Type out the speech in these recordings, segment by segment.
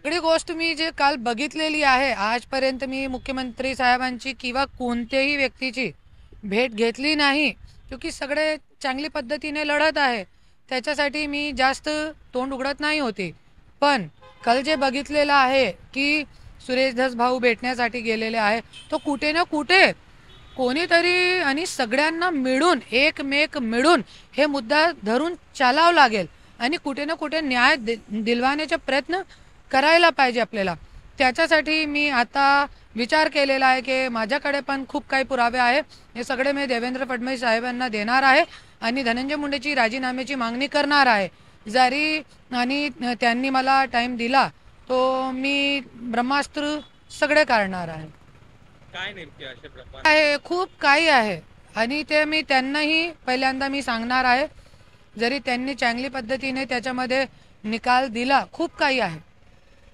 सगळी गोष्ट मी जे काल बघितलेली आहे, आजपर्यंत मी मुख्यमंत्री साहेबांची किंवा कोणत्याही व्यक्तीची भेट घेतली नाही, क्योंकि सगळे चांगली पद्धतीने लढत आहे. त्याच्यासाठी मी जास्त तोंड उघडत नाही होती. पण काल जे बघितलेलं आहे की सुरेश धस भाऊ भेटण्यासाठी गेलेले आहे, तो कुठे ना कुठे कोणीतरी आणि सगळ्यांना मिळून एकमेक मिळून हे मुद्दा धरून चालावं लागेल आणि कुठे ना कुठे न्याय दिलवाण्याचा प्रयत्न करायला पाहिजे आपल्याला. त्याच्यासाठी मी आता विचार केलेला आहे की माझ्याकडे पण खूप काही पुरावे आहे, हे सगळे मी देवेंद्र फडणवीस साहेबांना देणार आहे आणि धनंजय मुंडेची राजीनाम्याची मागणी करणार आहे. जरी आणि त्यांनी मला टाइम दिला तो मी ब्रह्मास्त्र सगळे काढणार आहे. काय नेमके असे प्रकार आहे खूप काही आहे आणि ते मी त्यांनाही पहिल्यांदा मी सांगणार आहे. जरी त्यांनी चांगली पद्धतीने त्याच्यामध्ये निकाल दिला, खूप काही आहे.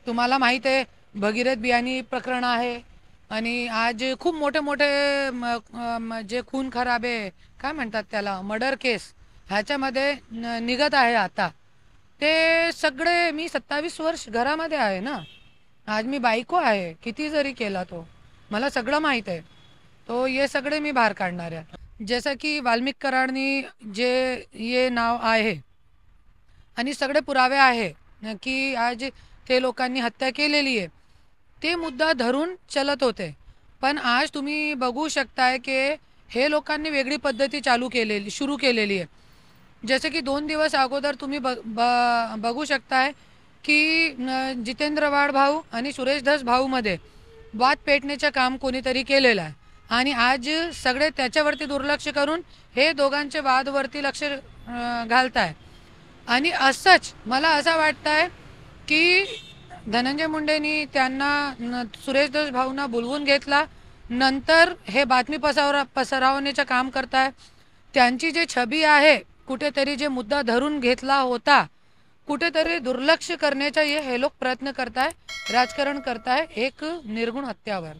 तुम्हाला माहित आहे भगीरथ बियाणी प्रकरण आहे आणि आज खूप मोठे मोठे जे खून खराबे काय म्हणतात त्याला मर्डर केस ह्याच्यामध्ये निघत आहे आता. ते सगळे मी 27 वर्ष घरामध्ये आहे ना. आज मी बायको आहे, किती जरी केला तो मला सगळं माहित आहे. तो ये सगळे मी बाहेर काढणार आहे. जसं की वाल्मिक कराडनी जे ये नाव आहे आणि सगळे पुरावे आहे की आज ते लोकांनी हत्या केलेली आहे, ते मुद्दा धरून चलत होते. पण आज तुम्ही बघू शकताय की हे लोकांनी वेगळी पद्धती सुरू केलेली आहे. जसे की 2 दिवस अगोदर तुम्ही बघू शकताय की जितेंद्र वाड भाऊ आणि सुरेश धस भाऊ मध्ये वाद पेटण्याचं काम कोणीतरी केलेलं आहे आणि आज सगळे त्याच्यावरती दुर्लक्ष करून हे दोघांचे वादवरती लक्ष घालताय. आणि असंच मला असं वाटतंय की धनंजय मुंडेनी त्यांना सुरेश धस भाऊंना बोलवून घेतला, नंतर हे बातमी पसरवण्याचं काम करताय. त्यांची जे छबी आहे कुठेतरी जे मुद्दा धरून घेतला होता कुठेतरी दुर्लक्ष करण्याचा हे लोक प्रयत्न करताय, राजकारण करताय एक निर्गुण हत्यावर.